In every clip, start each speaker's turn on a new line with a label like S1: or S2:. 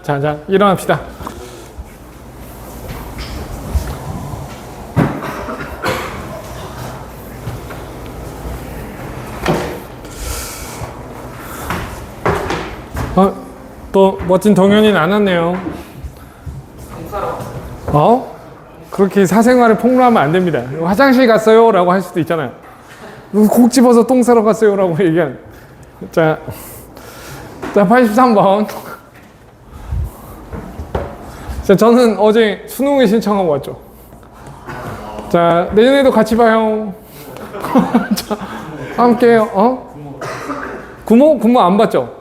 S1: 자, 일어납시다. 또 멋진 동현이는 안 왔네요. 그렇게 사생활을 폭로하면 안 됩니다. 화장실 갔어요? 라고 할 수도 있잖아요. 콕 집어서 똥 싸러 갔어요? 라고 얘기한. 자, 83번. 자, 저는 어제 수능을 신청하고 왔죠. 자, 내년에도 같이 봐요. 자, 함께 해요. 구모 안 봤죠?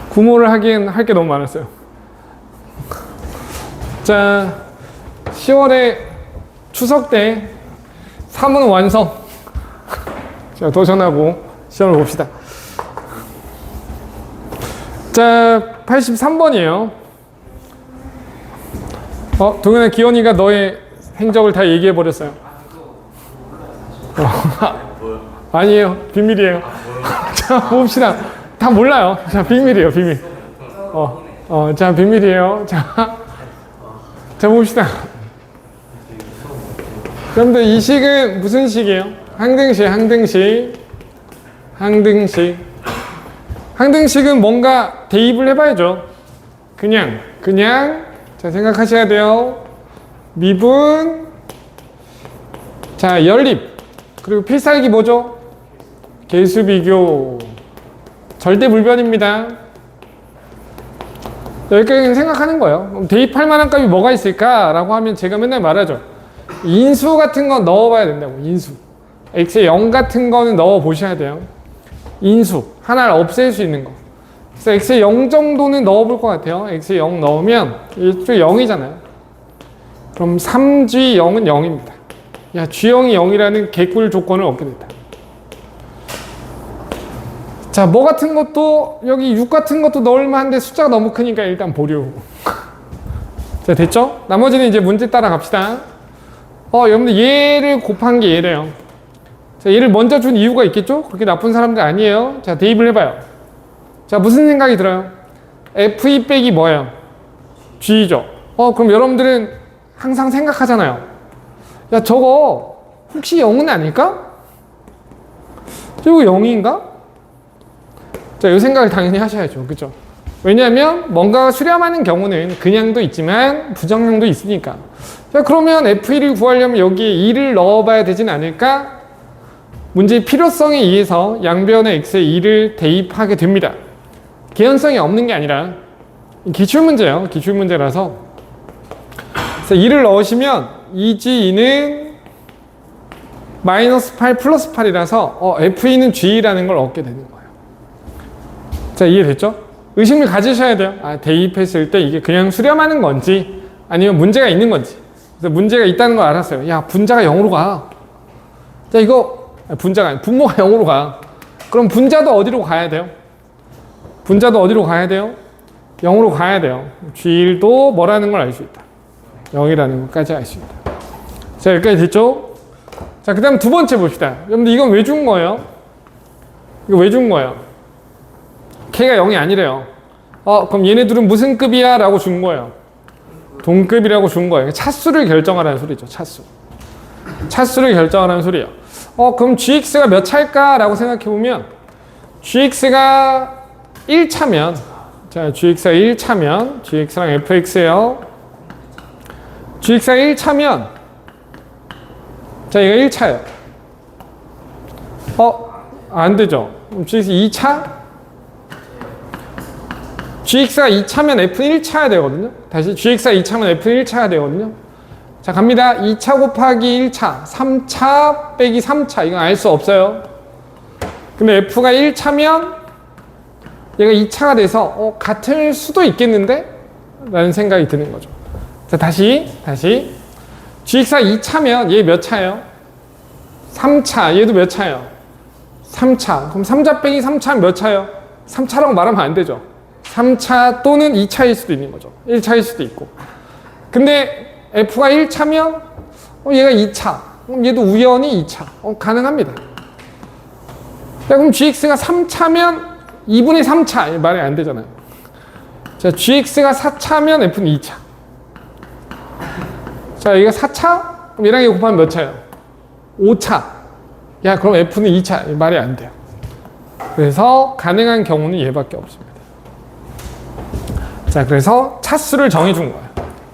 S1: 구모를 하기엔 할 게 너무 많았어요. 자, 10월에 추석 때 사문 완성. 자, 도전하고 시험을 봅시다. 자, 83번이에요. 동현아, 기현이가 너의 행적을 다 얘기해버렸어요. 아니에요. 비밀이에요. 자, 봅시다. 다 몰라요. 자, 비밀이에요, 비밀. 자, 비밀이에요. 자, 봅시다. 여러분들, 이 식은 무슨 식이에요? 항등식은 뭔가 대입을 해봐야죠. 그냥. 자, 생각하셔야 돼요. 미분. 자, 연립. 그리고 필살기 뭐죠? 계수비교. 절대 불변입니다. 여기까지 생각하는 거예요. 그럼 대입할 만한 값이 뭐가 있을까라고 하면 제가 맨날 말하죠. 인수 같은 건 넣어봐야 된다고. 인수. x의 0 같은 거는 넣어보셔야 돼요. 인수. 하나를 없앨 수 있는 거. 그래서 x의 0 정도는 넣어볼 것 같아요. x의 0 넣으면 이쪽 0이잖아요. 그럼 3g0은 0입니다. 야, g0이 0이라는 개꿀 조건을 얻게 됐다. 자, 뭐 같은 것도 여기 6 같은 것도 넣을만한데 숫자가 너무 크니까 일단 보류. 자, 됐죠? 나머지는 이제 문제 따라 갑시다. 여러분들 얘를 곱한 게 얘래요. 자, 얘를 먼저 준 이유가 있겠죠? 그렇게 나쁜 사람들 아니에요. 자, 대입을 해봐요. 자, 무슨 생각이 들어요? F2 빼기 뭐예요? G죠. 그럼 여러분들은 항상 생각하잖아요. 야, 저거 혹시 0은 아닐까? 저거 0인가? 자, 이 생각을 당연히 하셔야죠. 그죠? 왜냐하면 뭔가 수렴하는 경우는 그냥도 있지만 부정량도 있으니까. 자, 그러면 F1을 구하려면 여기에 2를 넣어봐야 되진 않을까? 문제의 필요성에 의해서 양변의 x에 2를 대입하게 됩니다. 개연성이 없는 게 아니라 기출문제예요. 기출문제라서. 그래서 2를 넣으시면 2g2는 마이너스 8 플러스 8이라서 F2는 G라는 걸 얻게 되는 거예요. 자, 이해됐죠? 의심을 가지셔야 돼요. 대입했을 때 이게 그냥 수렴하는 건지 아니면 문제가 있는 건지. 그래서 문제가 있다는 걸 알았어요. 야, 분자가 0으로 가. 자, 이거 분자가 아니라 분모가 0으로 가. 그럼 분자도 어디로 가야 돼요? 0으로 가야 돼요. G1도 뭐라는 걸 알 수 있다. 0이라는 것까지 알 수 있다. 자, 여기까지 됐죠? 자, 그 다음 두 번째 봅시다. 여러분들 이건 왜 준 거예요? 이거 왜 준 거예요? K가 0이 아니래요. 그럼 얘네들은 무슨 급이야? 라고 준 거예요. 동급이라고 준 거예요. 차수를 결정하라는 소리죠. 차수를 결정하라는 소리예요. 그럼 gx가 몇 차일까? 라고 생각해보면 gx가 1차면 자, gx가 1차면 gx랑 fx예요. gx가 1차면 자, 얘가 1차예요. 안 되죠. 그럼 gx 2차? gx가 2차면 f는 1차야 되거든요. 다시 gx가 2차면 f는 1차야 되거든요. 자, 갑니다. 2차 곱하기 1차, 3차 빼기 3차. 이건 알 수 없어요. 근데 f가 1차면 얘가 2차가 돼서 같을 수도 있겠는데? 라는 생각이 드는 거죠. 자, 다시 gx가 2차면 얘 몇 차예요? 3차. 얘도 몇 차예요? 3차. 그럼 3차 빼기 3차는 몇 차예요? 3차라고 말하면 안 되죠. 3차 또는 2차일 수도 있는 거죠. 1차일 수도 있고. 근데 f가 1차면 얘가 2차. 그럼 얘도 우연히 2차. 가능합니다. 자, 그럼 gx가 3차면 2분의 3차. 말이 안 되잖아요. 자, gx가 4차면 f는 2차. 자, 이거 4차? 그럼 얘랑 얘 곱하면 몇 차예요? 5차. 야, 그럼 f는 2차. 말이 안 돼요. 그래서 가능한 경우는 얘밖에 없습니다. 자, 그래서 차수를 정해준 거예요.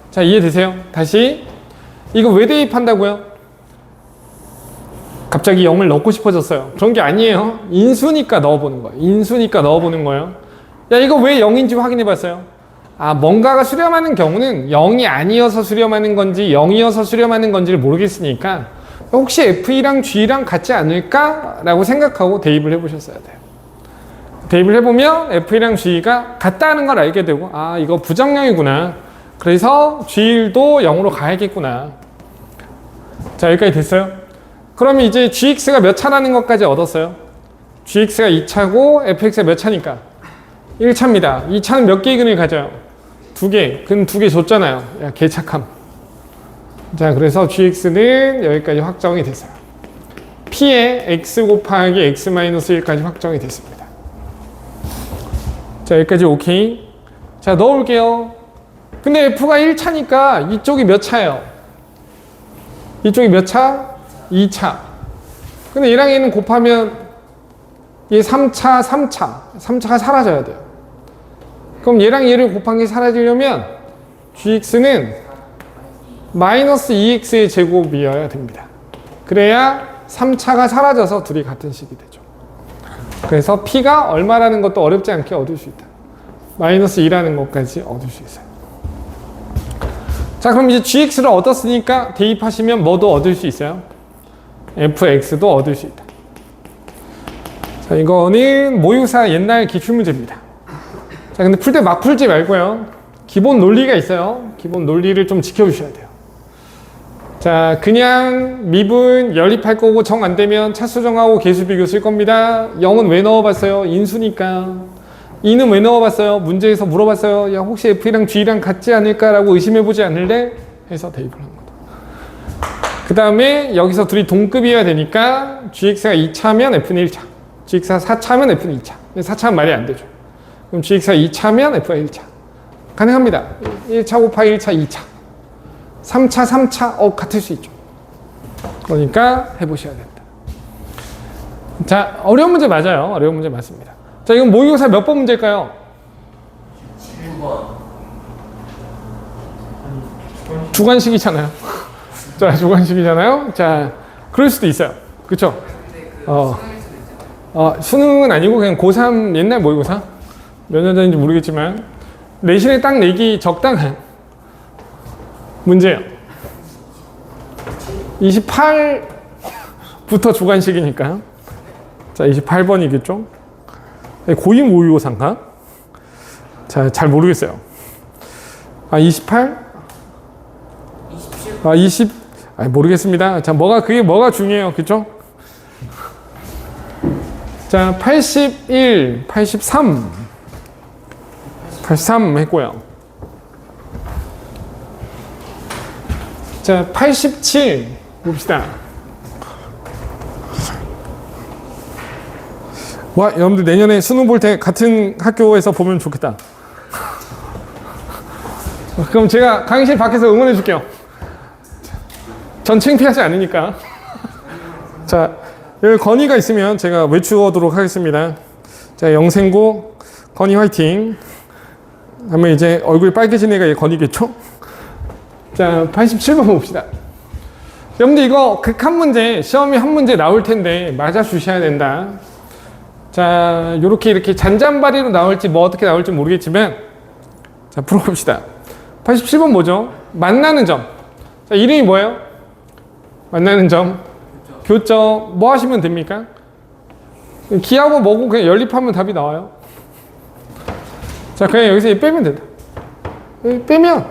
S1: 자, 이해되세요? 다시. 이거 왜 대입한다고요? 갑자기 0을 넣고 싶어졌어요. 그런 게 아니에요. 인수니까 넣어보는 거예요. 인수니까 넣어보는 거예요. 야, 이거 왜 0인지 확인해 봤어요? 아, 뭔가가 수렴하는 경우는 0이 아니어서 수렴하는 건지 0이어서 수렴하는 건지를 모르겠으니까 혹시 F랑 G랑 같지 않을까? 라고 생각하고 대입을 해보셨어야 돼요. 대입을 해보면 F랑 G가 같다는 걸 알게 되고, 아, 이거 부정량이구나. 그래서 G도 0으로 가야겠구나. 자, 여기까지 됐어요? 그러면 이제 gx가 몇 차라는 것까지 얻었어요. gx가 2차고 fx가 몇 차니까? 1차입니다. 2차는 몇 개의 근을 가져요? 2개. 근 2개 줬잖아요. 야, 개착함. 자, 그래서 gx는 여기까지 확정이 됐어요. p에 x 곱하기 x-1까지 확정이 됐습니다. 자, 여기까지 오케이. 자, 넣어볼게요. 근데 f가 1차니까 이쪽이 몇 차예요? 이쪽이 몇 차? 2차. 근데 얘랑 얘는 곱하면 얘 3차, 3차. 3차가 사라져야 돼요. 그럼 얘랑 얘를 곱한 게 사라지려면 gx는 마이너스 2x의 제곱이어야 됩니다. 그래야 3차가 사라져서 둘이 같은 식이 되죠. 그래서 p가 얼마라는 것도 어렵지 않게 얻을 수 있다. 마이너스 2라는 것까지 얻을 수 있어요. 자, 그럼 이제 gx를 얻었으니까 대입하시면 뭐도 얻을 수 있어요? fx도 얻을 수 있다. 자, 이거는 모의고사 옛날 기출문제입니다. 자, 근데 풀 때 막 풀지 말고요. 기본 논리가 있어요. 기본 논리를 좀 지켜주셔야 돼요. 자, 그냥 미분 연립할 거고 정 안 되면 차수 정하고 개수 비교 쓸 겁니다. 0은 왜 넣어봤어요? 인수니까. 2는 왜 넣어봤어요? 문제에서 물어봤어요. 야, 혹시 f랑 g랑 같지 않을까라고 의심해보지 않을래? 해서 대입을 한 거다. 그 다음에 여기서 둘이 동급이어야 되니까 gx가 2차면 f는 1차, gx가 4차면 f는 2차. 4차는 말이 안 되죠. 그럼 gx가 2차면 f가 1차. 가능합니다. 1차 곱하기 1차, 2차. 3차, 3차, 같을 수 있죠. 그러니까 해보셔야 된다. 자, 어려운 문제 맞아요. 어려운 문제 맞습니다. 자, 이건 모의고사 몇 번 문제일까요?
S2: 7번.
S1: 주관식이잖아요. 자, 주관식이잖아요. 자, 그럴 수도 있어요. 그쵸? 수능은 아니고 그냥 고3 옛날 모의고사? 몇 년 전인지 모르겠지만 내신에 딱 내기 적당한 문제예요. 28부터 주관식이니까. 자, 28번이겠죠? 고2 모의고사인가? 자, 잘 모르겠어요. 28? 20? 모르겠습니다. 자, 그게 뭐가 중요해요. 그쵸? 자, 81, 83 했고요. 자, 87 봅시다. 와, 여러분들 내년에 수능 볼 때 같은 학교에서 보면 좋겠다. 그럼 제가 강의실 밖에서 응원해 줄게요. 전 창피하지 않으니까. 자, 여기 건의가 있으면 제가 외치도록 하겠습니다. 자, 영생고 건의 화이팅. 하면 이제 얼굴이 빨개진 애가 건의겠죠? 자, 87번 봅시다. 여러분들 이거 극한 문제, 시험이 한 문제 나올 텐데 맞아 주셔야 된다. 자, 이렇게 잔잔바리로 나올지 뭐 어떻게 나올지 모르겠지만, 자, 풀어봅시다. 87번 뭐죠? 만나는 점. 자, 이름이 뭐예요? 만나는 점. 교점. 뭐 하시면 됩니까? 기하고 뭐고 그냥 연립하면 답이 나와요. 자, 그냥 여기서 빼면 된다. 빼면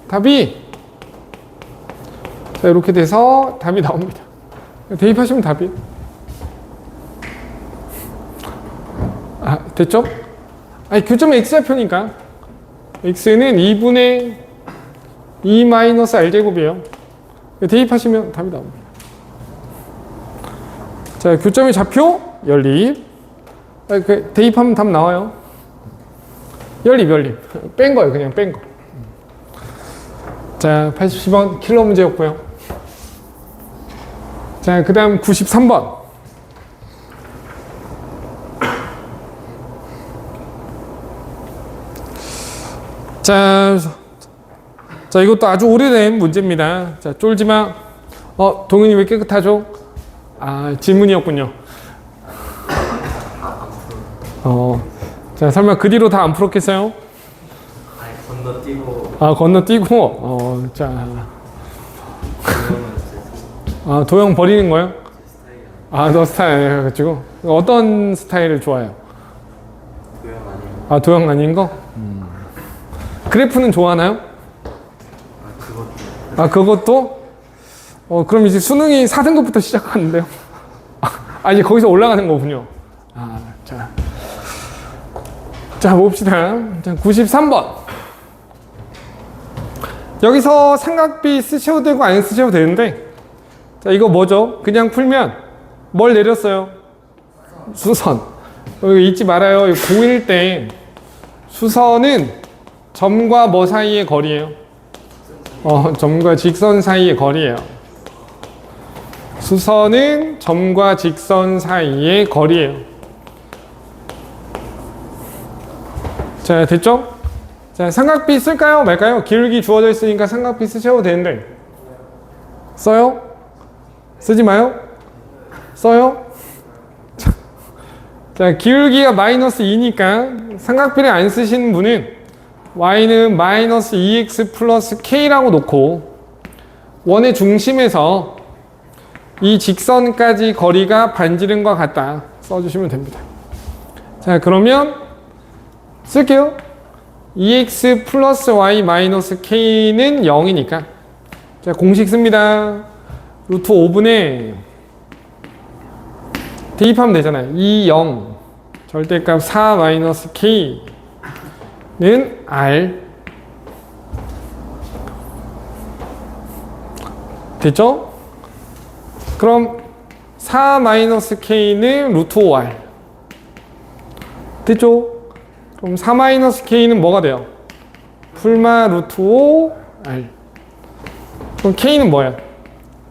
S1: 답이, 자, 이렇게 돼서 답이 나옵니다. 대입하시면 답이. 됐죠? 교점은 x좌표니까 x는 2분의 2 마이너스 r제곱이에요. 대입하시면 답이 나옵니다. 자, 교점의 좌표 연립. 대입하면 답 나와요. 연립. 뺀 거예요. 그냥 뺀 거. 자, 80번 킬러 문제였고요. 자, 그 다음 93번. 자, 이것도 아주 오래된 문제입니다. 자, 쫄지마. 동현이 왜 깨끗하죠? 아, 질문이었군요. 자, 설마 그 뒤로 다 안 풀었겠어요?
S2: 아니 건너뛰고
S1: 건너뛰고, 자. 도형 버리는 거예요? 너 스타일 해가지고. 어떤 스타일을 좋아해요?
S2: 도형 아니에요.
S1: 도형 아닌 거? 그래프는 좋아하나요? 그것도? 그럼 이제 수능이 4등급부터 시작하는데요? 이제 거기서 올라가는 거군요. 자, 봅시다. 자, 93번. 여기서 삼각비 쓰셔도 되고 안 쓰셔도 되는데, 자, 이거 뭐죠? 그냥 풀면 뭘 내렸어요? 수선. 여기 잊지 말아요. 고1 때 수선은 점과 뭐 사이의 거리예요? 점과 직선 사이의 거리예요. 수선은 점과 직선 사이의 거리예요. 자, 됐죠? 자, 삼각비 쓸까요? 말까요? 기울기 주어져 있으니까 삼각비 쓰셔도 되는데. 써요? 쓰지 마요? 써요? 자, 기울기가 마이너스 2니까 삼각비를 안 쓰시는 분은 y는 마이너스 2x 플러스 k라고 놓고 원의 중심에서 이 직선까지 거리가 반지름과 같다 써주시면 됩니다. 자, 그러면 쓸게요. 2x 플러스 y 마이너스 k는 0이니까 자, 공식 씁니다. 루트 5분의 대입하면 되잖아요. 2, 0 절대값 4 마이너스 k는 r 됐죠? 그럼 4 마이너스 k는 루트 5r 됐죠? 그럼 4 마이너스 k는 뭐가 돼요? 풀마 루트 5r. 그럼 k는 뭐예요?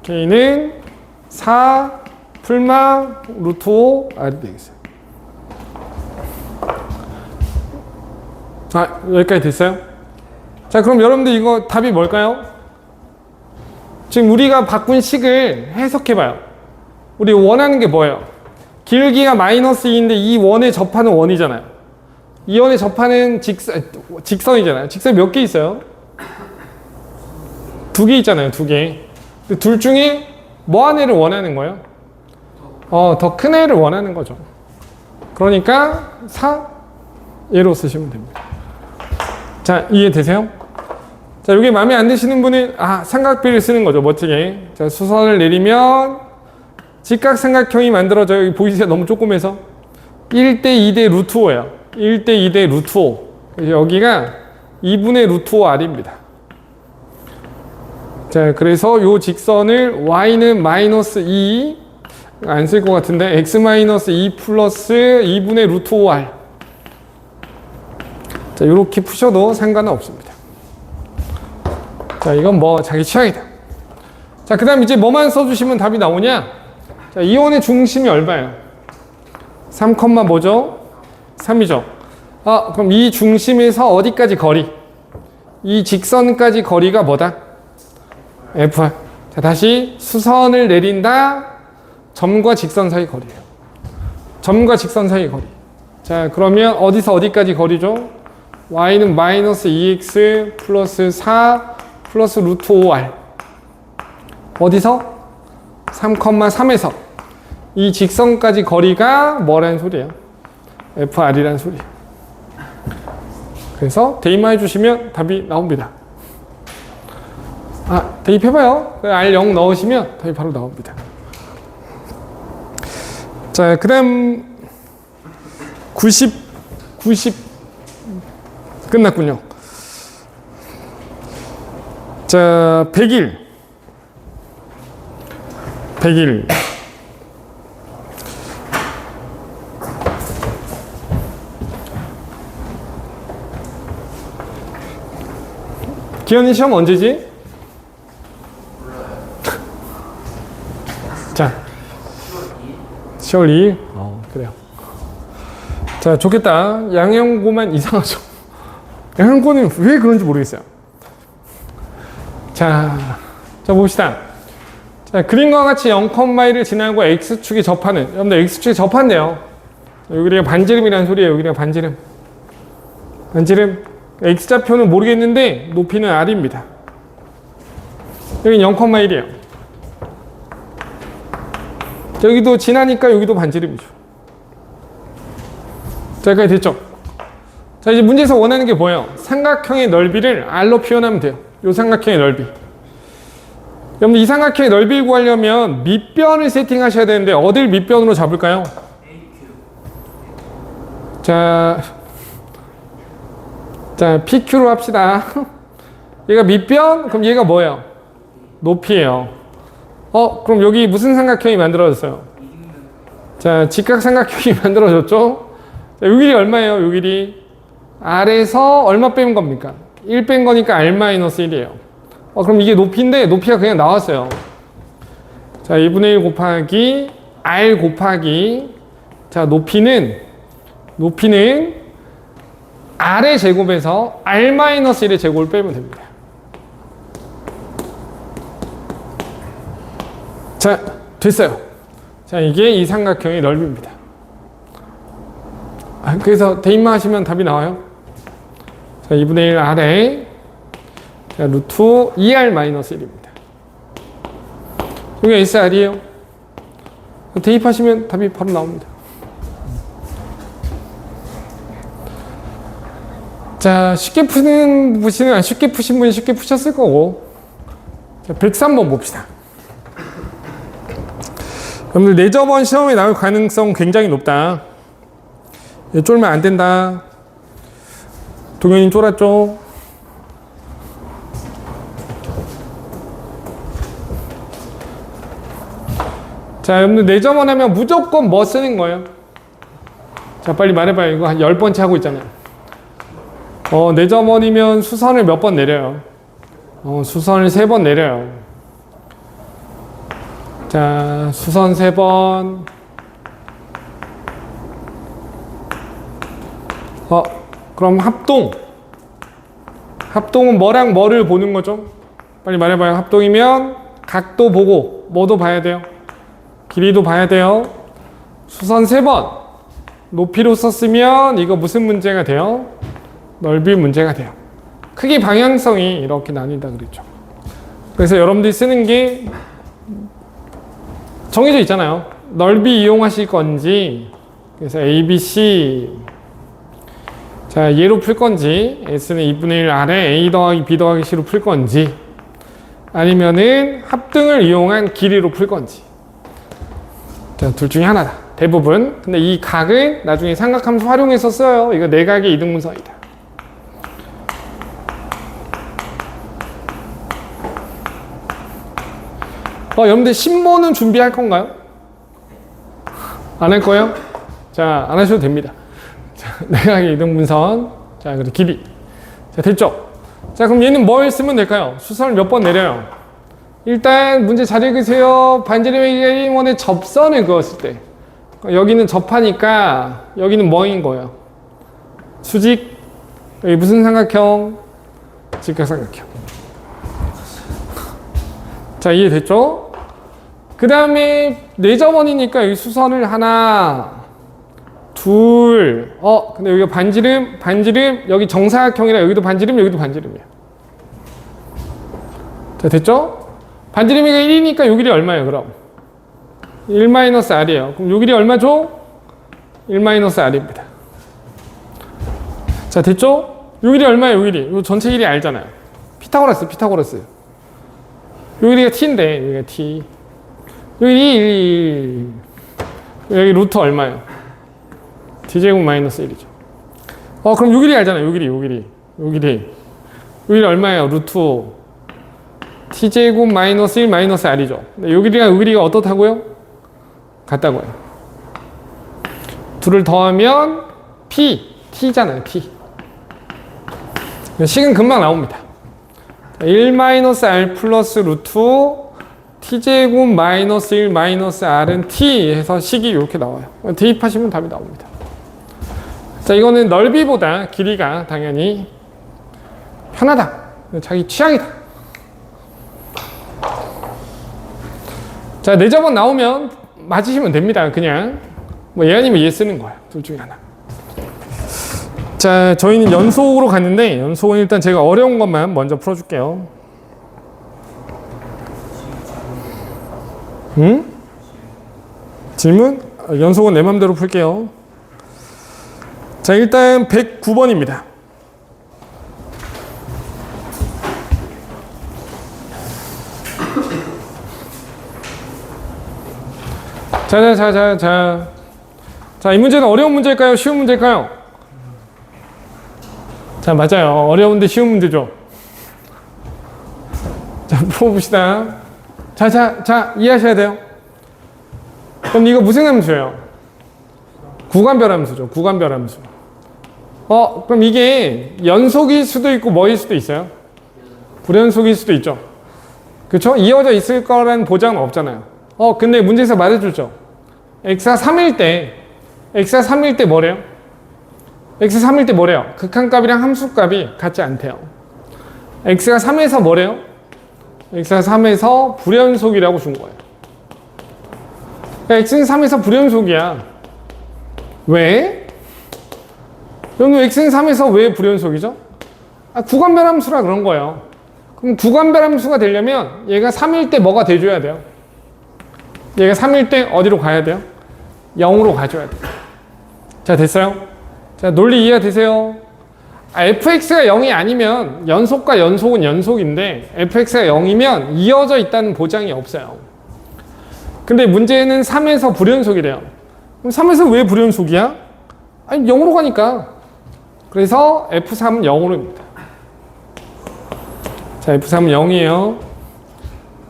S1: k는 4 풀마 루트 5r이 되겠어요. 여기까지 됐어요? 자, 그럼 여러분들 이거 답이 뭘까요? 지금 우리가 바꾼 식을 해석해봐요. 우리 원하는 게 뭐예요? 기울기가 마이너스 2인데 이 원에 접하는 원이잖아요. 이 원에 접하는 직선이잖아요. 직선이 몇 개 있어요? 2개 있잖아요. 2개. 둘 중에 뭐 한 애를 원하는 거예요? 더 큰 애를 원하는 거죠. 그러니까 4 얘로 쓰시면 됩니다. 자, 이해되세요? 자, 이게 마음에 안 드시는 분은 삼각비를 쓰는 거죠. 멋지게. 자, 수선을 내리면 직각삼각형이 만들어져요. 여기 보이세요? 너무 조그매서 1대 2대 루트 5예요. 1대 2대 루트 5. 여기가 2분의 루트 5r입니다. 자, 그래서 요 직선을 y는 마이너스 2 안 쓸 것 같은데 x 마이너스 2 플러스 2분의 루트 5r. 자, 요렇게 푸셔도 상관은 없습니다. 자, 이건 뭐 자기 취향이다. 자, 그 다음 이제 뭐만 써주시면 답이 나오냐? 자, 이 원의 중심이 얼마예요? 3, 뭐죠? 3이죠. 그럼 이 중심에서 어디까지 거리? 이 직선까지 거리가 뭐다? F. 자, 다시 수선을 내린다. 점과 직선 사이 거리예요. 점과 직선 사이 거리. 자, 그러면 어디서 어디까지 거리죠? y는 마이너스 2x 플러스 4 플러스 루트 5r. 어디서? 3,3에서 이 직선까지 거리가 뭐라는 소리예요? FR이라는 소리. 그래서 대입만 해주시면 답이 나옵니다. 대입해봐요. R0 넣으시면 답이 바로 나옵니다. 자, 그 다음 90 끝났군요. 자, 100일. 기현이 시험 언제지? 자, 10월 2일? 그래요. 자, 좋겠다. 양형고만 이상하죠. 양형고는 왜 그런지 모르겠어요. 자 봅시다. 자, 그림과 같이 0,1을 지나고 x축이 접하는, 여러분들 x축이 접한대요. 여기가 반지름이라는 소리예요. 여기가 반지름. x좌표는 모르겠는데 높이는 r입니다. 여기는 0,1이에요. 여기도 지나니까 여기도 반지름이죠. 자, 여기까지 됐죠? 자, 이제 문제에서 원하는 게 뭐예요? 삼각형의 넓이를 r로 표현하면 돼요. 요 삼각형의 넓이. 여러분, 이 삼각형의 넓이를 구하려면 밑변을 세팅하셔야 되는데 어딜 밑변으로 잡을까요? 자, PQ로 합시다. 얘가 밑변? 그럼 얘가 뭐예요? 높이예요. 그럼 여기 무슨 삼각형이 만들어졌어요? 자, 직각삼각형이 만들어졌죠? 자, 요 길이 얼마예요? 요 길이 R에서 얼마 빼면 겁니까? 1 뺀 거니까 R-1이에요. 그럼 이게 높이인데 높이가 그냥 나왔어요. 자, 2분의 1 곱하기 R 곱하기, 자, 높이는 R의 제곱에서 R-1의 제곱을 빼면 됩니다. 자, 됐어요. 자, 이게 이 삼각형의 넓이입니다. 그래서 대입만 하시면 답이 나와요. 자, 2분의 1 R에, 자, 루트 2R-1입니다. 여기 SR이에요. 대입하시면 답이 바로 나옵니다. 자, 쉽게 푸신 분이 쉽게 푸셨을 거고. 자, 103번 봅시다. 여러분들, 내저번 시험에 나올 가능성 굉장히 높다. 쫄면 안 된다. 동현이 쫄았죠? 자, 여러분들, 내저번 하면 무조건 뭐 쓰는 거예요? 자, 빨리 말해봐요. 이거 한 10번째 하고 있잖아요. 내저번이면 수선을 몇 번 내려요? 수선을 3번 내려요. 자, 수선 3번. 그럼 합동은 뭐랑 뭐를 보는 거죠? 빨리 말해봐요. 합동이면 각도 보고 뭐도 봐야 돼요? 길이도 봐야 돼요. 수선 3번 높이로 썼으면 이거 무슨 문제가 돼요? 넓이 문제가 돼요. 크기 방향성이 이렇게 나뉜다 그랬죠. 그래서 여러분들이 쓰는 게 정해져 있잖아요. 넓이 이용하실 건지, 그래서 A, B, C, 자, 얘로 풀 건지, S는 2분의 1 R에 A 더하기 B 더하기 C로 풀 건지, 아니면은 합등을 이용한 길이로 풀 건지. 자, 둘 중에 하나다. 대부분. 근데 이 각을 나중에 삼각함수 활용해서 써요. 이거 내각의 이등분선이다. 여러분들 신모는 준비할 건가요? 안 할 거예요? 자, 안 하셔도 됩니다. 자, 내각의 이등분선. 자, 그리고 길이. 자, 됐죠? 자, 그럼 얘는 뭘 쓰면 될까요? 수선을 몇 번 내려요? 일단 문제 잘 읽으세요. 반지름의 1원의 접선을 그었을 때. 여기는 접하니까 여기는 뭐인 거예요? 수직. 여기 무슨 삼각형? 직각삼각형. 자, 이해됐죠? 그 다음에 내저번이니까 여기 수선을 하나, 둘, 근데 여기가 반지름, 여기 정사각형이라 여기도 반지름, 여기도 반지름이야. 자, 됐죠? 반지름이 1이니까 요 길이 얼마예요, 그럼? 1-R이에요. 그럼 요 길이 얼마죠? 1-R입니다. 자, 됐죠? 요 길이 얼마예요, 요 길이? 요 전체 길이 알잖아요. 피타고라스. 요 길이가 t인데, 여기가 t. 여기 1. 여기 루트 얼마예요? t제곱 마이너스 1이죠. 그럼 요 길이 알잖아요. 요 길이 얼마예요? 루트 t제곱 마이너스 1 마이너스 r이죠. 근데 요 길이가 어떻다고요? 같다고요. 둘을 더하면 t잖아요. 식은 금방 나옵니다. 1-r 플러스 루트 t제곱 마이너스 1 마이너스 r은 t 해서 식이 이렇게 나와요. 대입하시면 답이 나옵니다. 자, 이거는 넓이보다 길이가 당연히 편하다. 자기 취향이다. 자, 4점은 나오면 맞으시면 됩니다. 그냥 뭐 얘 아니면 얘 쓰는 거야. 둘 중에 하나. 자, 저희는 연속으로 갔는데 연속은 일단 제가 어려운 것만 먼저 풀어줄게요. 질문? 연속은 내 맘대로 풀게요. 자, 일단 109번입니다. 자, 이 문제는 어려운 문제일까요? 쉬운 문제일까요? 자, 맞아요. 어려운데 쉬운 문제죠. 자, 풀어봅시다. 자, 이해하셔야 돼요. 그럼 이거 무슨 함수예요? 구간별 함수죠. 구간별 함수. 그럼 이게 연속일 수도 있고 뭐일 수도 있어요? 불연속일 수도 있죠. 그쵸? 이어져 있을 거라는 보장은 없잖아요. 근데 문제에서 말해주죠. x가 3일 때 뭐래요? x 3일 때 뭐래요? 극한값이랑 함수값이 같지 않대요. x가 3에서 뭐래요? x가 3에서 불연속이라고 준 거예요. 그러니까 x는 3에서 불연속이야. 왜? 여러분, x는 3에서 왜 불연속이죠? 구간별 함수라 그런 거예요. 그럼 구간별 함수가 되려면 얘가 3일 때 뭐가 돼줘야 돼요? 얘가 3일 때 어디로 가야 돼요? 0으로 가줘야 돼요. 자, 됐어요? 자, 논리 이해가 되세요? fx가 0이 아니면 연속과 연속은 연속인데 fx가 0이면 이어져 있다는 보장이 없어요. 근데 문제는 3에서 불연속이래요. 그럼 3에서 왜 불연속이야? 0으로 가니까. 그래서 f3은 0으로입니다. 자, f3은 0이에요.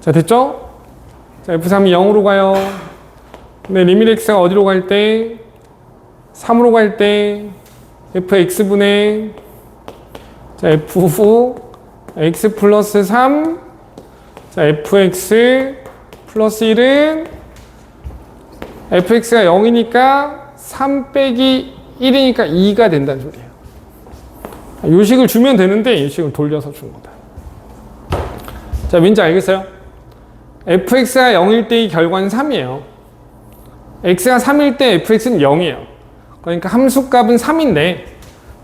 S1: 자, 됐죠? 자, f3이 0으로 가요. 근데 리밋 x가 어디로 갈 때? 3으로 갈 때 fx분의 자, f x 플러스 3 자, fx 플러스 1은 fx가 0이니까 3 빼기 1이니까 2가 된다는 소리예요. 이 식을 주면 되는데 이 식을 돌려서 준 거다. 자, 왠지 알겠어요? fx가 0일 때의 결과는 3이에요. x가 3일 때 fx는 0이에요. 그러니까 함수값은 3인데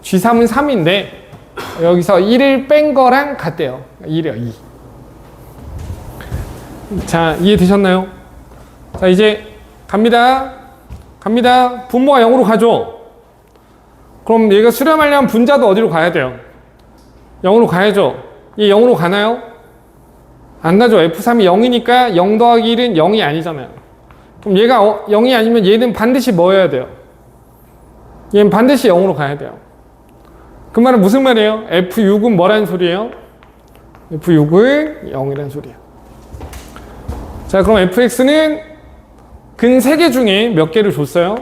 S1: g3은 3인데 여기서 1을 뺀 거랑 같대요. 2래요. 2. 자, 이해되셨나요? 자, 이제 갑니다. 분모가 0으로 가죠. 그럼 얘가 수렴하려면 분자도 어디로 가야 돼요? 0으로 가야죠. 얘 0으로 가나요? 안 가죠. f3이 0이니까 0 더하기 1은 0이 아니잖아요. 그럼 얘가 0이 아니면 얘는 반드시 뭐 해야 돼요? 얘는 반드시 0으로 가야 돼요. 그 말은 무슨 말이에요? F6은 뭐라는 소리예요? F6은 0이라는 소리예요. 자, 그럼 fx는 근 3개 중에 몇 개를 줬어요?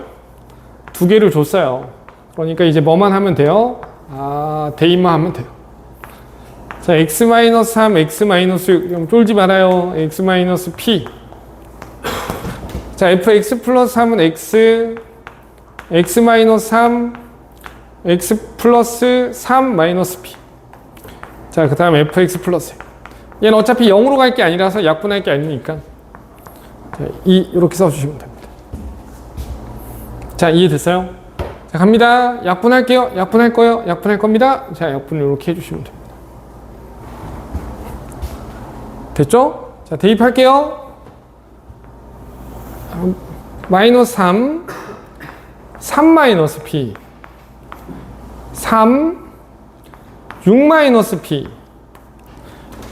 S1: 2개를 줬어요. 그러니까 이제 뭐만 하면 돼요? 대입만 하면 돼요. 자, x-3, x-6, 그럼 쫄지 말아요. x-p. 자, fx 플러스 3은 x, x-3, x 플러스 3 마이너스 p. 자, 그 다음 fx 플러스. 얘는 어차피 0으로 갈 게 아니라서 약분할 게 아니니까. 자, 이렇게 써주시면 됩니다. 자, 이해됐어요? 자, 갑니다. 약분할게요. 약분할 거예요. 약분할 겁니다. 자, 약분을 이렇게 해주시면 됩니다. 됐죠? 자, 대입할게요. 마이너스 3, 3 마이너스 p, 3, 6 마이너스 p.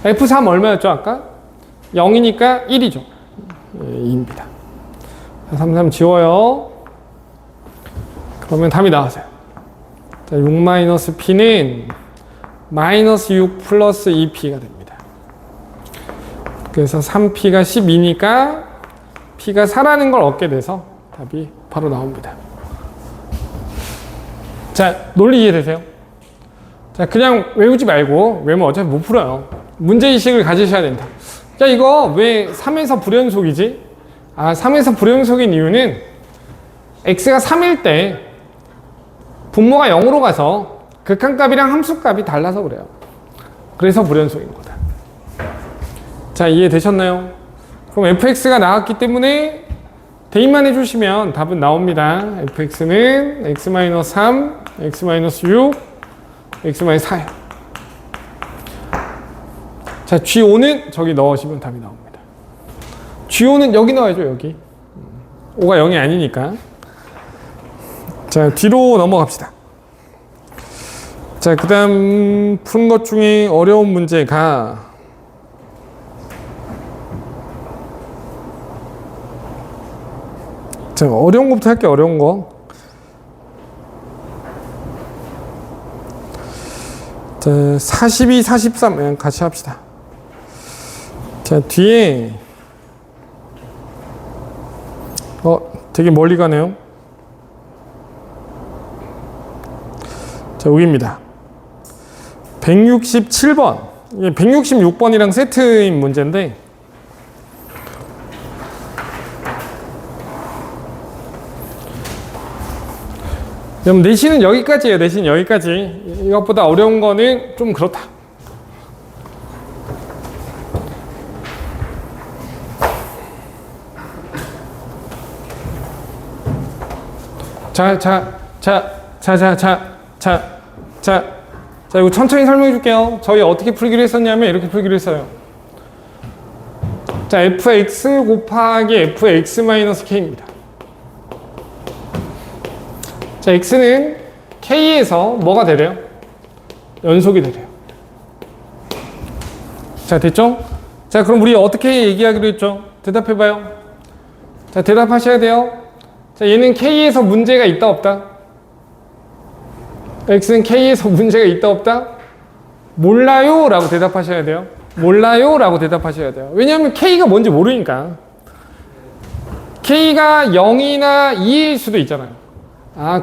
S1: F3 얼마였죠, 아까? 0이니까 1이죠. 2입니다. 3, 3 지워요. 그러면 답이 나왔어요. 자, 6 마이너스 p는 마이너스 6 플러스 2p가 됩니다. 그래서 3p가 12니까 p가 4라는 걸 얻게 돼서 답이 바로 나옵니다. 자, 논리 이해되세요? 자, 그냥 외우지 말고, 외우면 어차피 못 풀어요. 문제의식을 가지셔야 된다. 자, 이거 왜 3에서 불연속이지? 3에서 불연속인 이유는 x가 3일 때 분모가 0으로 가서 극한값이랑 함수값이 달라서 그래요. 그래서 불연속인 거다. 자, 이해되셨나요? 그럼 fx가 나왔기 때문에 대입만 해주시면 답은 나옵니다. fx는 x-3, x-6, x-4예요. 자, G5는 저기 넣으시면 답이 나옵니다. G5는 여기 넣어야죠, 여기. 5가 0이 아니니까. 자, 뒤로 넘어갑시다. 자, 그 다음 푼 것 중에 어려운 문제가 자, 어려운 것부터 할게요, 어려운 거. 자, 42, 43 같이 합시다. 자, 뒤에 되게 멀리 가네요. 자, 여기입니다. 167번. 이게 166번이랑 세트인 문제인데 그럼 내신은 여기까지예요. 내신 여기까지. 이것보다 어려운 거는 좀 그렇다. 자, 이거 천천히 설명해 줄게요. 저희 어떻게 풀기로 했었냐면 이렇게 풀기로 했어요. 자, fx 곱하기 fx-k입니다. 자, x는 k에서 뭐가 되래요? 연속이 되래요. 자, 됐죠? 자, 그럼 우리 어떻게 얘기하기로 했죠? 대답해봐요. 자, 대답하셔야 돼요. 자, 얘는 k에서 문제가 있다 없다? x는 k에서 문제가 있다 없다? 몰라요 라고 대답하셔야 돼요. 몰라요 라고 대답하셔야 돼요. 왜냐하면 k가 뭔지 모르니까. k가 0이나 2일 수도 있잖아요.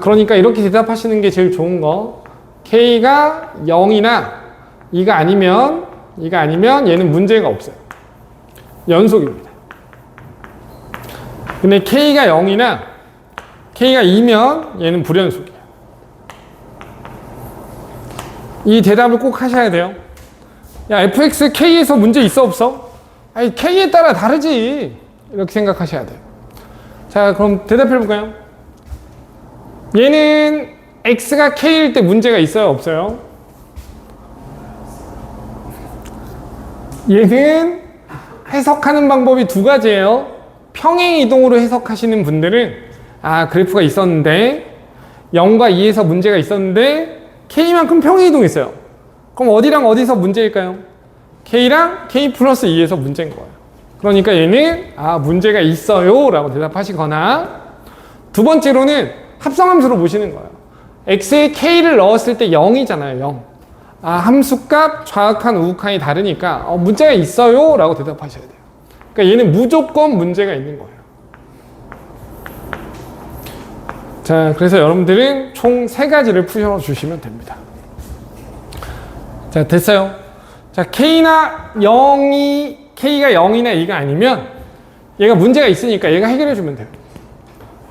S1: 그러니까 이렇게 대답하시는 게 제일 좋은 거. k가 0이나 2가 아니면 얘는 문제가 없어요. 연속입니다. 근데 k가 0이나 k가 2면 얘는 불연속이에요. 이 대답을 꼭 하셔야 돼요. 야, fx k에서 문제 있어 없어? 아니, k에 따라 다르지. 이렇게 생각하셔야 돼요. 자, 그럼 대답해 볼까요? 얘는 x가 k일 때 문제가 있어요 없어요? 얘는 해석하는 방법이 두 가지예요. 평행 이동으로 해석하시는 분들은 그래프가 있었는데 0과 2에서 문제가 있었는데 k만큼 평행 이동했어요. 그럼 어디랑 어디서 문제일까요? k랑 k 플러스 2에서 문제인 거예요. 그러니까 얘는 문제가 있어요 라고 대답하시거나, 두 번째로는 합성함수로 보시는 거예요. x에 k를 넣었을 때 0이잖아요. 0. 함수값 좌악한 우악한이 다르니까 문제가 있어요 라고 대답하셔야 돼요. 그러니까 얘는 무조건 문제가 있는 거예요. 자, 그래서 여러분들은 총 3가지를 풀어주시면 됩니다. 자, 됐어요. 자, k가 0이나 2가 아니면 얘가 문제가 있으니까 얘가 해결해주면 돼요.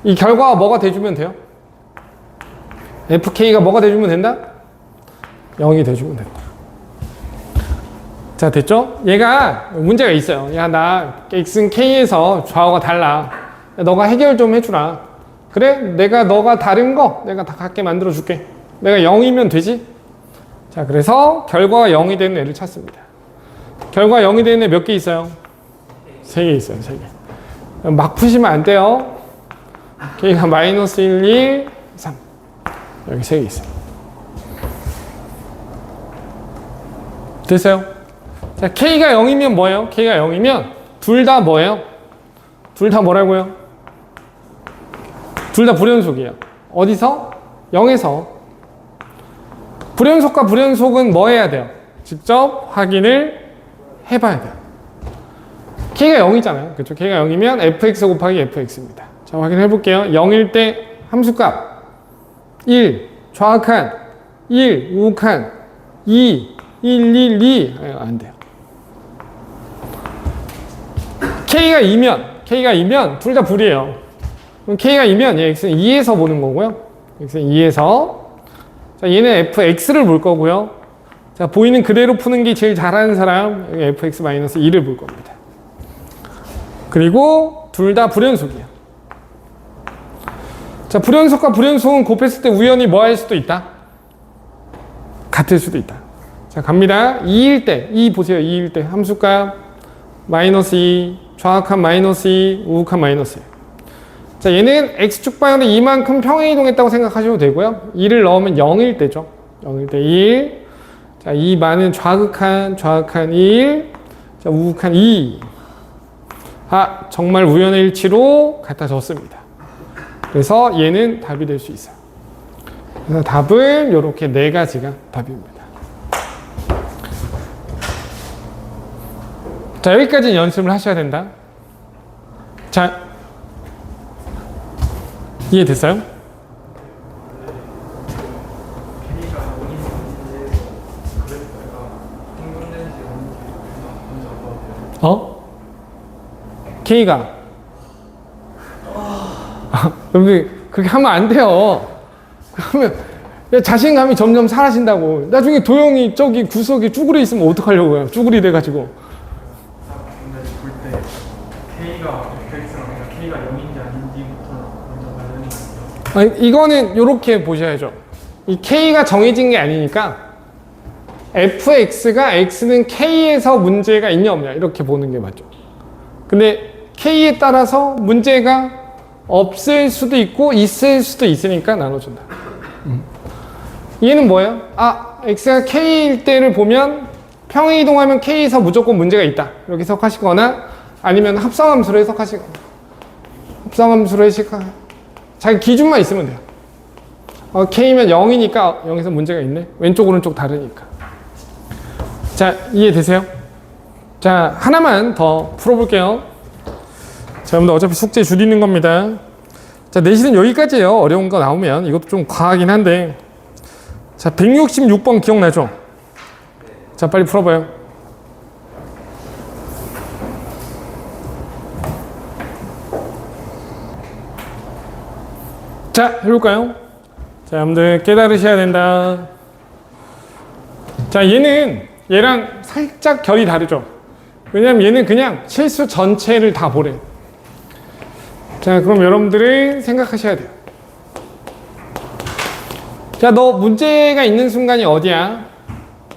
S1: 이 결과가 뭐가 돼주면 돼요? fk가 뭐가 돼주면 된다? 0이 돼주면 된다. 자, 됐죠? 얘가 문제가 있어요. 야, 나 x는 k에서 좌우가 달라. 야, 너가 해결 좀 해주라. 그래? 너가 다른 거 내가 다 갖게 만들어 줄게. 내가 0이면 되지? 자, 그래서 결과가 0이 되는 애를 찾습니다. 결과 0이 되는 애 몇 개 있어요? 3개 있어요. 3개. 막 푸시면 안 돼요. k가 마이너스 1, 2, 3. 여기 3개 있어요. 됐어요? 자, k가 0이면 뭐예요? k가 0이면 둘 다 뭐예요? 둘 다 뭐라고요? 둘 다 불연속이에요. 어디서? 0에서. 불연속과 불연속은 뭐 해야 돼요? 직접 확인을 해봐야 돼요. k가 0이잖아요. 그렇죠? k가 0이면 fx 곱하기 fx입니다. 자, 확인해 볼게요. 0일 때 함수값 1, 좌악한 1, 우악한 2, 1, 1, 2. 안 돼요. K가 2면 둘 다 불이에요. 그럼 K가 2면 얘 X는 2에서 보는 거고요. X는 2에서. 자, 얘는 fx를 볼 거고요. 자, 보이는 그대로 푸는 게 제일 잘하는 사람, 여기 fx-2를 볼 겁니다. 그리고 둘 다 불연속이에요. 자, 불연속과 불연속은 곱했을 때 우연히 뭐 할 수도 있다? 같을 수도 있다. 자, 갑니다. 2일 때, 2 보세요. 2일 때 함수값 마이너스 2, 정확한 마이너스 2, 우극한 마이너스 1. 자, 얘는 x축 방향으로 이만큼 평행 이동했다고 생각하셔도 되고요. 2를 넣으면 0일 때죠. 0일 때 1. 자, 이 만은 좌극한 1. 자, 우극한 2. 아, 정말 우연의 일치로 같아졌습니다. 그래서 얘는 답이 될 수 있어요. 그래서 답은 이렇게 네 가지가 답입니다. 자, 여기까지 연습을 하셔야 된다. 자, 이해됐어요? K가 여러분들 그렇게 하면 안 돼요. 그러면 자신감이 점점 사라진다고. 나중에 도영이 저기 구석에 쭈그려 있으면 어떡하려고요? 쭈그리 돼가지고.
S3: 근데 볼 때 K가 fx랑 K가 0인지 아닌지부터 먼저 말하는 거예요.
S1: 아니, 이거는 이렇게 보셔야죠. 이 K가 정해진 게 아니니까 fx가 x는 K에서 문제가 있냐 없냐 이렇게 보는 게 맞죠. 근데 K에 따라서 문제가 없을 수도 있고 있을 수도 있으니까 나눠준다. 얘는 뭐예요? 아, x가 K일 때를 보면 평행 이동하면 K에서 무조건 문제가 있다. 이렇게 해석하시거나 아니면 합성함수로 해석하시거나 합성함수로 해석하시거나 자기 기준만 있으면 돼요. K면 0이니까 0에서 문제가 있네. 왼쪽 오른쪽 다르니까. 자, 이해되세요? 자, 하나만 더 풀어볼게요. 자, 여러분들 어차피 숙제 줄이는 겁니다. 자, 내신은 여기까지예요. 어려운 거 나오면. 이것도 좀 과하긴 한데. 자, 166번 기억나죠? 자, 빨리 풀어봐요. 자, 해볼까요? 자, 여러분들 깨달으셔야 된다. 자, 얘랑 살짝 결이 다르죠? 왜냐면 얘는 그냥 실수 전체를 다 보래. 자, 그럼 여러분들이 생각하셔야 돼요. 자, 너 문제가 있는 순간이 어디야?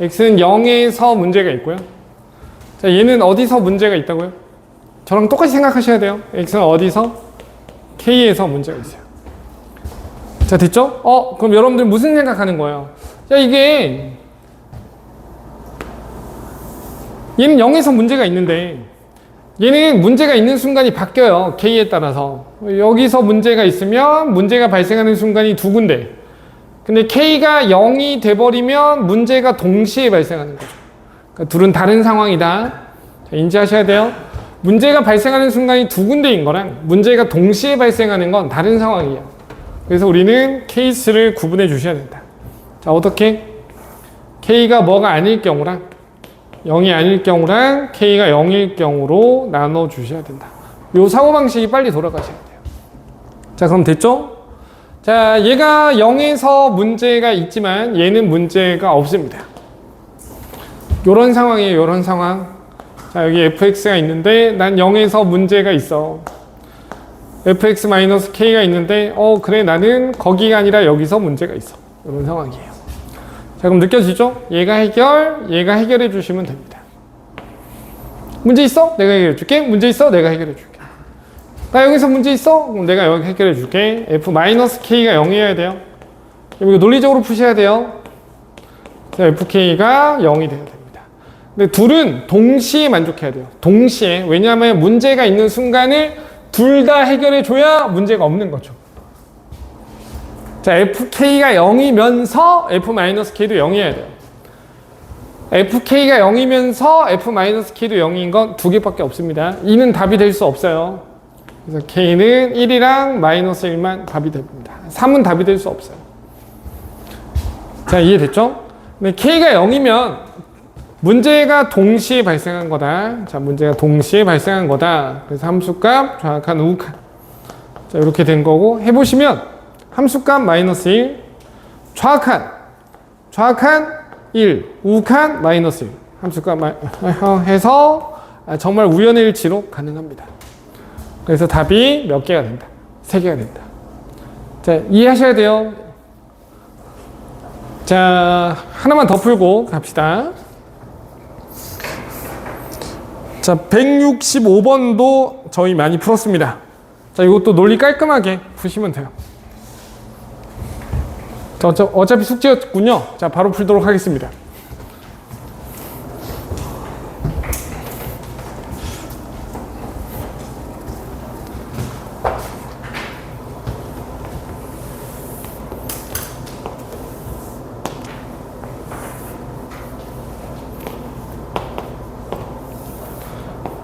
S1: x는 0에서 문제가 있고요. 자, 얘는 어디서 문제가 있다고요? 저랑 똑같이 생각하셔야 돼요. x는 어디서? k에서 문제가 있어요. 자, 됐죠? 그럼 여러분들 무슨 생각하는 거예요? 자, 이게 얘는 0에서 문제가 있는데 얘는 문제가 있는 순간이 바뀌어요. k에 따라서. 여기서 문제가 있으면 문제가 발생하는 순간이 두 군데. 근데 k가 0이 돼버리면 문제가 동시에 발생하는 거죠. 그러니까 둘은 다른 상황이다. 자, 인지하셔야 돼요. 문제가 발생하는 순간이 두 군데인 거랑 문제가 동시에 발생하는 건 다른 상황이에요. 그래서 우리는 케이스를 구분해 주셔야 된다. 자, 어떻게? k가 뭐가 아닐 경우랑 0이 아닐 경우랑 k가 0일 경우로 나눠 주셔야 된다. 요 사고방식이 빨리 돌아가셔야 돼요. 자, 그럼 됐죠? 자, 얘가 0에서 문제가 있지만 얘는 문제가 없습니다. 요런 상황이에요. 요런 상황. 자, 여기 fx가 있는데 난 0에서 문제가 있어. fx-k가 있는데 그래, 나는 거기가 아니라 여기서 문제가 있어. 이런 상황이에요. 자, 그럼 느껴지죠? 얘가 해결해 주시면 됩니다. 문제 있어? 내가 해결해 줄게. 문제 있어? 내가 해결해 줄게. 나 여기서 문제 있어? 그럼 내가 여기 해결해 줄게. f-k가 0이어야 돼요. 이거 논리적으로 푸셔야 돼요. 자, fk가 0이 돼야 됩니다. 근데 둘은 동시에 만족해야 돼요. 동시에. 왜냐하면 문제가 있는 순간을 둘 다 해결해 줘야 문제가 없는 거죠. 자, fk가 0이면서 f-k도 0이어야 돼요. fk가 0이면서 f-k도 0인 건 두 개밖에 없습니다. 2는 답이 될 수 없어요. 그래서 k는 1이랑 마이너스 1만 답이 됩니다. 3은 답이 될 수 없어요. 자, 이해됐죠? 근데 k가 0이면 문제가 동시에 발생한 거다. 자, 문제가 동시에 발생한 거다. 그래서 함수값, 정확한 우칸. 자, 이렇게 된 거고, 해보시면 함수값 마이너스 1, 정확한 1, 우칸 마이너스 1. 함수값 해서 정말 우연의 일치로 가능합니다. 그래서 답이 몇 개가 된다? 3개가 된다. 자, 이해하셔야 돼요. 자, 하나만 더 풀고 갑시다. 자, 165번도 저희 많이 풀었습니다. 자, 이것도 논리 깔끔하게 푸시면 돼요. 자, 어차피 숙제였군요. 자, 바로 풀도록 하겠습니다.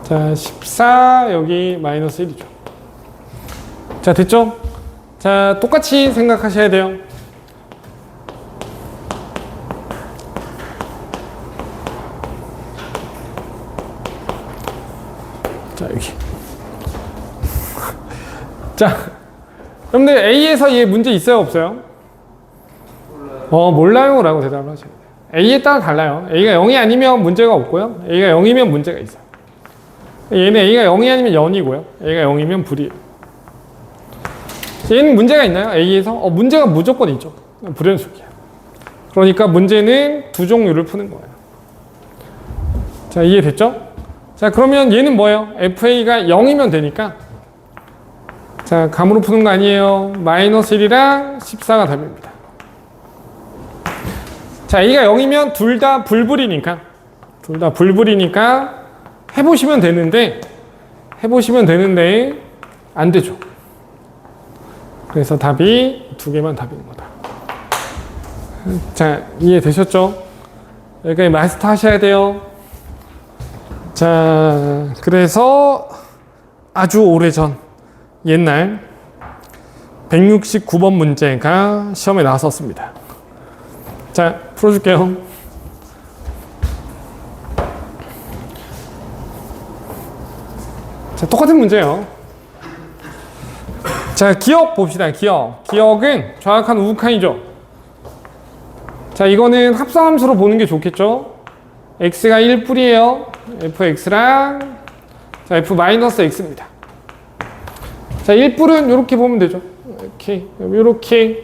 S1: 자, 14 여기 마이너스 1이죠. 자, 됐죠? 자, 똑같이 생각하셔야 돼요. 자, 여기. 자, 여러분들 A에서 얘 문제 있어요, 없어요? 몰라요 라고 대답을 하셔야 돼요. A에 따라 달라요. A가 0이 아니면 문제가 없고요. A가 0이면 문제가 있어요. 얘는 A가 0이 아니면 0이고요. A가 0이면 불이에요. 얘는 문제가 있나요? A에서? 문제가 무조건 있죠. 불연속이야. 그러니까 문제는 두 종류를 푸는 거예요. 자, 이해됐죠? 자, 그러면 얘는 뭐예요? FA가 0이면 되니까. 자, 감으로 푸는 거 아니에요. 마이너스 1이랑 14가 답입니다. 자, A가 0이면 둘 다 불불이니까. 해보시면 되는데 안 되죠. 그래서 답이 2개만 답인 거다. 자, 이해되셨죠? 여기까지 마스터 하셔야 돼요. 자, 그래서 아주 오래전 옛날 169번 문제가 시험에 나왔었습니다. 자, 풀어줄게요. 자, 똑같은 문제예요. 자, 기억 봅시다. 기억은 정확한 우칸이죠. 자, 이거는 합성함수로 보는 게 좋겠죠. x가 1뿔이에요. fx랑 자, f-x입니다. 자, 1뿔은 이렇게 보면 되죠. 이렇게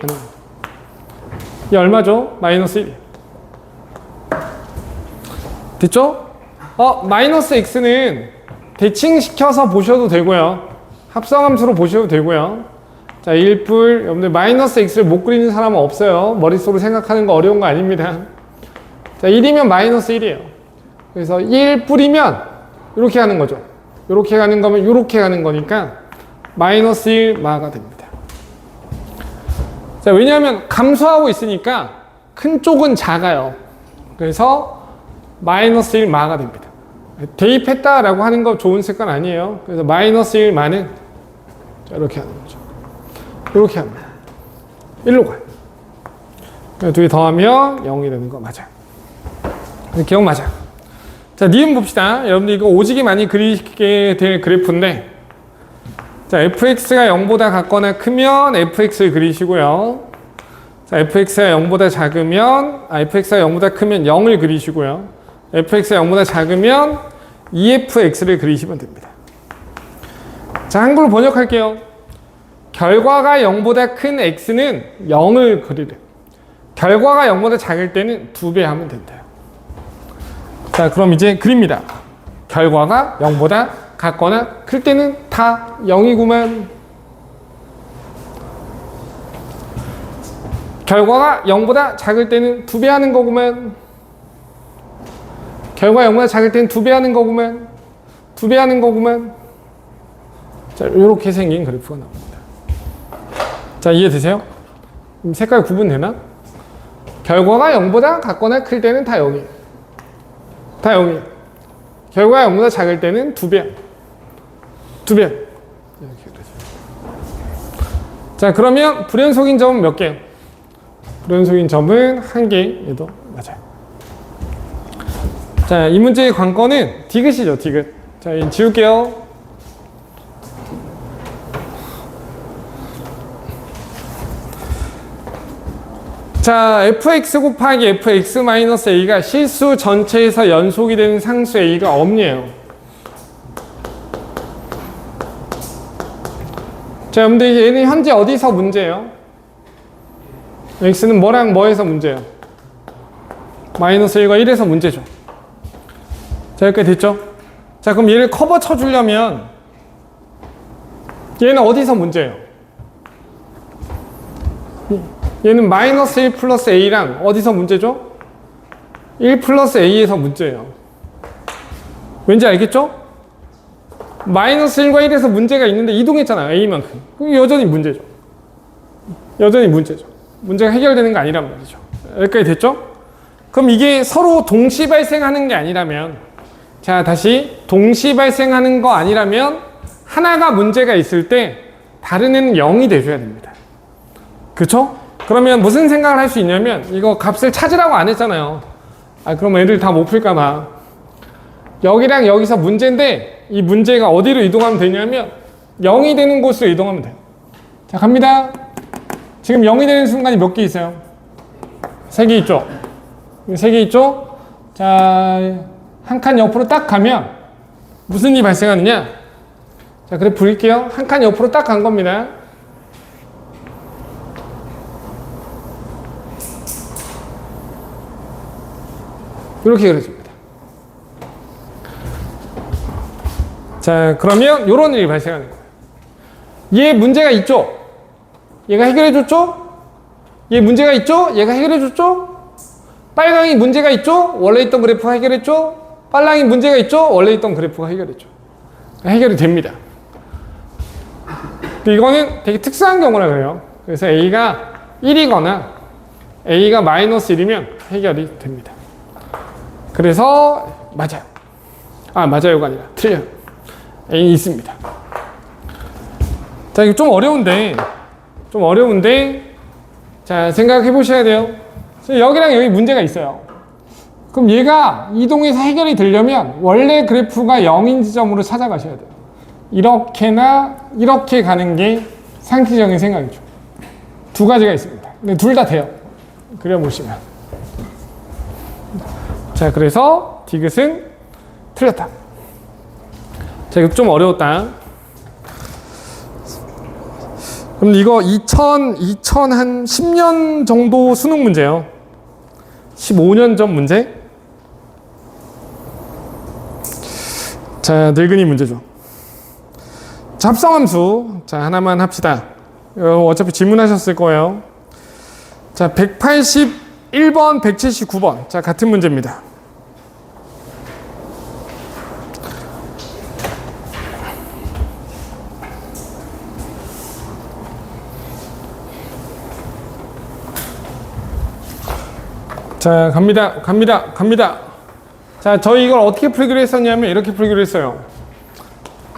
S1: 이 얼마죠? 마이너스 1. 됐죠? 마이너스 x는 대칭시켜서 보셔도 되고요. 합성함수로 보셔도 되고요. 자, 1뿔. 여러분들 마이너스 x를 못 그리는 사람은 없어요. 머릿속으로 생각하는 거 어려운 거 아닙니다. 자, 1이면 마이너스 1이에요. 그래서 1뿔이면 이렇게 가는 거죠. 이렇게 가는 거면 이렇게 가는 거니까 마이너스 1마가 됩니다. 자, 왜냐하면 감소하고 있으니까 큰 쪽은 작아요. 그래서 마이너스 1마가 됩니다. 대입했다라고 하는 거 좋은 습관 아니에요. 그래서 마이너스 1마는 이렇게 하는 거죠. 이렇게 합니다. 1로 가요. 두 개 더하면 0이 되는 거 맞아요. 기억 맞아요. 자, 니은 봅시다. 여러분들 이거 오지게 많이 그리게 될 그래프인데, 자, fx가 0보다 같거나 크면 fx를 그리시고요. 자, fx가 0보다 작으면, fx가 0보다 크면 0을 그리시고요. fx가 0보다 작으면 EFX를 그리시면 됩니다. 자, 한글로 번역할게요. 결과가 0보다 큰 x는 0을 그리래. 결과가 0보다 작을 때는 2배 하면 된대요. 자, 그럼 이제 그립니다. 결과가 0보다 같거나 클 때는 다 0이구만. 결과가 0보다 작을 때는 2배 하는 거구만. 결과가 0보다 작을 때는 2배 하는 거구만. 2배 하는 거구만. 자, 이렇게 생긴 그래프가 나옵니다. 자, 이해되세요? 색깔 구분되나? 결과가 0보다 같거나 클 때는 다 0이에요. 다 0이에요. 결과가 0보다 작을 때는 2배. 2배. 이렇게 그려져요. 자, 그러면 불연속인 점은 몇 개예요? 불연속인 점은 1개. 얘도 맞아요. 자, 이 문제의 관건은 디귿이죠, 디귿. 자, 이 지울게요. 자, fx 곱하기 fx-a가 실수 전체에서 연속이 되는 상수 a가 엄리예요. 자, 여러분들 얘는 현재 어디서 문제예요? x는 뭐랑 뭐에서 문제예요? 마이너스 1과 1에서 문제죠. 자, 여기까지 됐죠? 자, 그럼 얘를 커버 쳐주려면 얘는 어디서 문제예요? 얘는 마이너스 1 플러스 a랑 어디서 문제죠? 1 플러스 a에서 문제예요. 왠지 알겠죠? 마이너스 1과 1에서 문제가 있는데 이동했잖아요. a만큼. 그럼 여전히 문제죠. 여전히 문제죠. 문제가 해결되는 게 아니란 말이죠. 여기까지 됐죠? 그럼 이게 서로 동시 발생하는 게 아니라면, 자, 다시 동시 발생하는 거 아니라면 하나가 문제가 있을 때 다른 애는 0이 돼줘야 됩니다. 그쵸? 그러면 무슨 생각을 할 수 있냐면, 이거 값을 찾으라고 안 했잖아요. 아, 그럼 애들 다 못 풀까봐. 여기랑 여기서 문제인데 이 문제가 어디로 이동하면 되냐면 0이 되는 곳으로 이동하면 돼요. 자, 갑니다. 지금 0이 되는 순간이 몇 개 있어요? 3개 있죠? 3개 있죠? 자, 한 칸 옆으로 딱 가면 무슨 일이 발생하느냐? 자, 그래 부를게요. 한 칸 옆으로 딱 간 겁니다. 이렇게 그려줍니다. 자, 그러면 이런 일이 발생하는 거예요. 얘 문제가 있죠? 얘가 해결해줬죠? 얘 문제가 있죠? 얘가 해결해줬죠? 빨강이 문제가 있죠? 원래 있던 그래프가 해결했죠? 빨랑이 문제가 있죠? 원래 있던 그래프가 해결했죠? 해결이 됩니다. 이거는 되게 특수한 경우라 그래요. 그래서 A가 1이거나 A가 마이너스 1이면 해결이 됩니다. 그래서 맞아요. 아, 맞아요가 아니라 틀려요. A는 있습니다. 자, 이거 좀 어려운데 자, 생각해 보셔야 돼요. 여기랑 여기 문제가 있어요. 그럼 얘가 이동해서 해결이 되려면 원래 그래프가 0인 지점으로 찾아가셔야 돼요. 이렇게나 이렇게 가는 게 상식적인 생각이죠. 두 가지가 있습니다. 근데 둘 다 돼요. 그려보시면. 자, 그래서 디귿은 틀렸다. 자, 이거 좀 어려웠다. 그럼 이거 2000 한 10년 정도 수능 문제예요. 15년 전 문제. 자, 늙은이 문제죠. 자, 합성함수. 자, 하나만 합시다. 어차피 질문하셨을 거예요. 자, 181번, 179번. 자, 같은 문제입니다. 자, 갑니다. 자, 저희 이걸 어떻게 풀기로 했었냐면 이렇게 풀기로 했어요.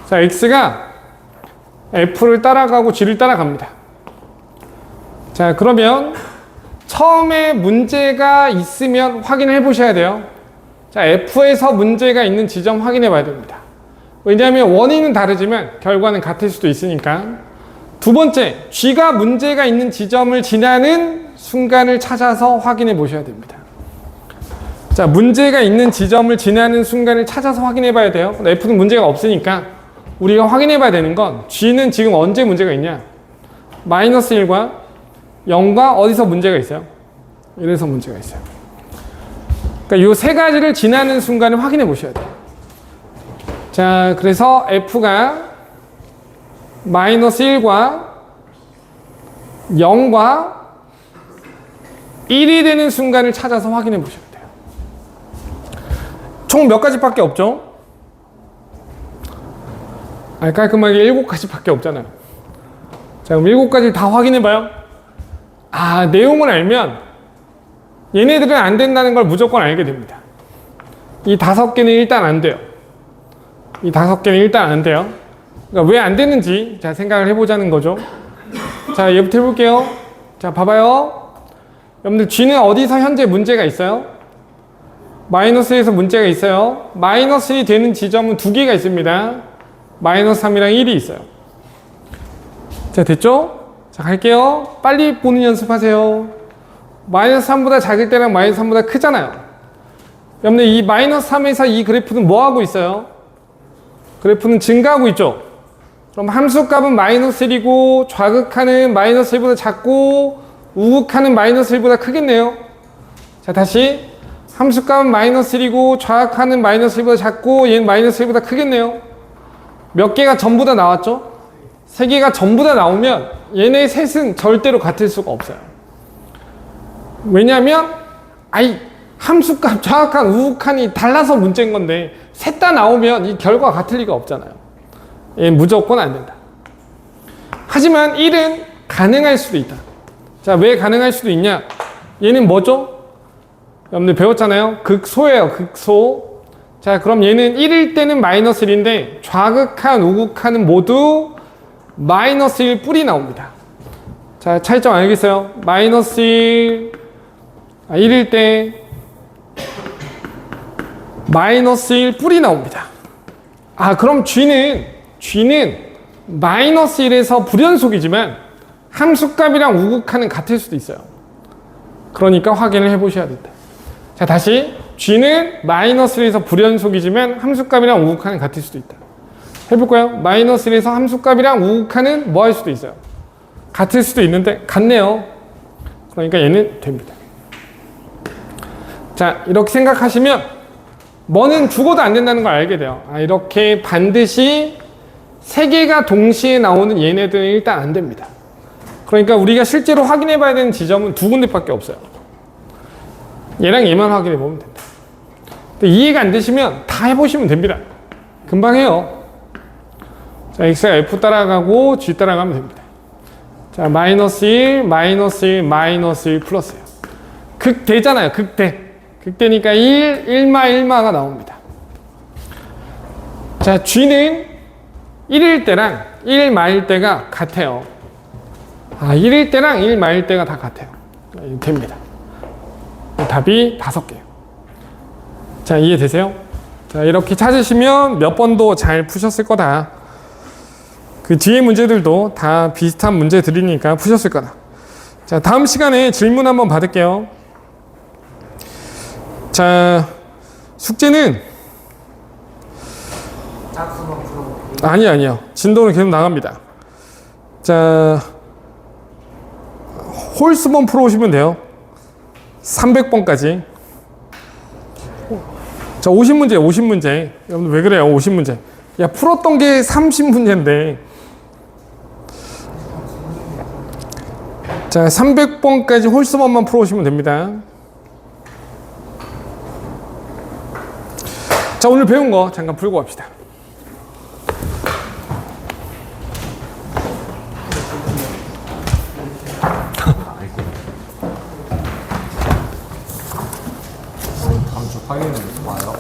S1: 자, x가 f를 따라가고 g를 따라갑니다. 자, 그러면 처음에 문제가 있으면 확인해 보셔야 돼요. 자, f에서 문제가 있는 지점 확인해 봐야 됩니다. 왜냐하면 원인은 다르지만 결과는 같을 수도 있으니까. 두 번째, g가 문제가 있는 지점을 지나는 순간을 찾아서 확인해 보셔야 됩니다. 자, 문제가 있는 지점을 지나는 순간을 찾아서 확인해 봐야 돼요. f는 문제가 없으니까 우리가 확인해 봐야 되는 건 g는 지금 언제 문제가 있냐? 마이너스 1과 0과 어디서 문제가 있어요? 이래서 문제가 있어요. 그러니까 이 세 가지를 지나는 순간을 확인해 보셔야 돼요. 자, 그래서 f가 마이너스 1과 0과 1이 되는 순간을 찾아서 확인해 보셔야 돼요. 총 몇 가지밖에 없죠? 깔끔하게 7가지밖에 없잖아요. 자, 그럼 7가지 다 확인해 봐요. 아, 내용을 알면 얘네들은 안 된다는 걸 무조건 알게 됩니다. 이 5개는 일단 안 돼요. 이 5개는 일단 안 돼요. 그러니까 왜 안 되는지 자, 생각을 해보자는 거죠. 자, 얘부터 해볼게요. 자, 봐봐요. 여러분들 G는 어디서 현재 문제가 있어요? 마이너스 1에서 문제가 있어요. 마이너스 1이 되는 지점은 두 개가 있습니다. 마이너스 3이랑 1이 있어요. 자, 됐죠? 자, 갈게요. 빨리 보는 연습하세요. 마이너스 3보다 작을 때랑 마이너스 3보다 크잖아요. 여러분들 이 마이너스 3에서 이 그래프는 뭐 하고 있어요? 그래프는 증가하고 있죠? 그럼 함수값은 마이너스 1이고 좌극하는 마이너스 1보다 작고 우극하는 마이너스 1보다 크겠네요. 자, 다시 함수값은 마이너스 1이고 좌극하는 마이너스 1보다 작고 얘는 마이너스 1보다 크겠네요. 몇 개가 전부 다 나왔죠? 세 개가 전부 다 나오면 얘네 셋은 절대로 같을 수가 없어요. 왜냐하면 함수값 좌극한 우극한이 달라서 문제인 건데 셋 다 나오면 이 결과가 같을 리가 없잖아요. 얘는 무조건 안 된다. 하지만 1은 가능할 수도 있다. 자, 왜 가능할 수도 있냐? 얘는 뭐죠? 여러분들 배웠잖아요. 극소예요. 극소. 자, 그럼 얘는 1일 때는 마이너스 1인데 좌극한 우극한은 모두 마이너스 1 뿔이 나옵니다. 자, 차이점 알겠어요? 마이너스 1일 때 마이너스 1 뿔이 나옵니다. 그럼 G는 마이너스 1에서 불연속이지만 함수값이랑 우극한은 같을 수도 있어요. 그러니까 확인을 해보셔야 된다. 자, 다시 G는 마이너스 1에서 불연속이지만 함수값이랑 우극한은 같을 수도 있다. 해볼까요? 마이너스 1에서 함수값이랑 우극한은 뭐 할 수도 있어요? 같을 수도 있는데 같네요. 그러니까 얘는 됩니다. 자, 이렇게 생각하시면 뭐는 죽어도 안 된다는 걸 알게 돼요. 이렇게 반드시 세 개가 동시에 나오는 얘네들은 일단 안 됩니다. 그러니까 우리가 실제로 확인해 봐야 되는 지점은 두 군데밖에 없어요. 얘랑 얘만 확인해 보면 된다. 근데 이해가 안 되시면 다 해보시면 됩니다. 금방 해요. 자, x가 f 따라가고 g 따라가면 됩니다. 자, 마이너스 1, 마이너스 1, 마이너스 1 플러스예요. 극대잖아요. 극대. 극대니까 1, 1마 1마가 나옵니다. 자, g는 1일 때랑 1마일 때가 같아요. 1일 때랑 1마일 때가 다 같아요. 됩니다. 답이 5개예요. 자, 이해되세요? 자, 이렇게 찾으시면 몇 번도 잘 푸셨을 거다. 그 뒤에 문제들도 다 비슷한 문제들이니까 푸셨을 거다. 자, 다음 시간에 질문 한번 받을게요. 자, 숙제는
S2: 짝수만 풀어볼게요.
S1: 아니요. 진도는 계속 나갑니다. 자, 홀수번 풀어오시면 돼요. 300번까지. 자, 50문제. 여러분 왜 그래요? 50문제. 야, 풀었던 게 30문제인데. 자, 300번까지 홀수번만 풀어오시면 됩니다. 자, 오늘 배운 거 잠깐 풀고 갑시다.
S2: 다음 주 화요일에 와요?